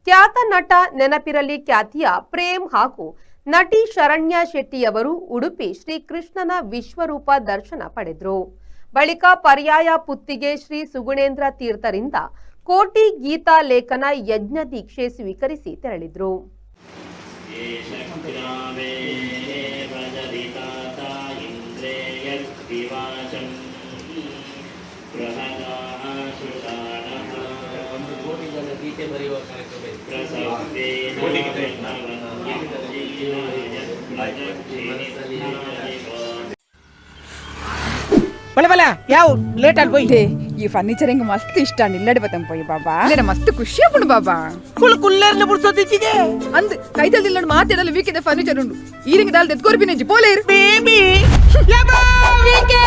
ಖ್ಯಾತ ನಟ ನೆನಪಿರಲಿ ಖ್ಯಾತಿಯ ಪ್ರೇಮ್ ಹಾಗೂ ನಟಿ ಶರಣ್ಯ ಶೆಟ್ಟಿಯವರು ಉಡುಪಿ ಶ್ರೀಕೃಷ್ಣನ ವಿಶ್ವರೂಪ ದರ್ಶನ ಪಡೆದರು. ಬಳಿಕ ಪರ್ಯಾಯ ಪುತ್ತಿಗೆ ಶ್ರೀ ಸುಗುಣೇಂದ್ರ ತೀರ್ಥರಿಂದ ಕೋಟಿ ಗೀತಾ ಲೇಖನ ಯಜ್ಞ ದೀಕ್ಷೆ ಸ್ವೀಕರಿಸಿ ತೆರಳಿದ್ರು. ಬಲೆ ಯಾವ ಲೇಟ್ ಆಗಿ పోయి ఈ ఫర్నిచర్ ఇంక మస్తు ఇష్టాన్ని ఇల్లడిపోతాం పోయి బాబా లేన మస్తు ఖుషి అప్పుడు బాబా ಕುಲ್ಲೇರ್ನ ಬುಡ್ಸೋದಿಚ್ಚಿಗೆ ಅಂದ್ ಕೈತಲ್ ಇಲ್ಲಡ್ ಮಾತಾಡಲ್ಲ ವೀಕಿದೆ ಫರ್ನಿಚರ್ ಉಂಡು ಈರಿಂಗ ದಾಲ್ ತೆತ್ಕೋರ್ಪಿ ನೆಂಜಿ ಪೋಲೇರ್ ಬೇಬಿ ಯಬಾ ವೀಕೆ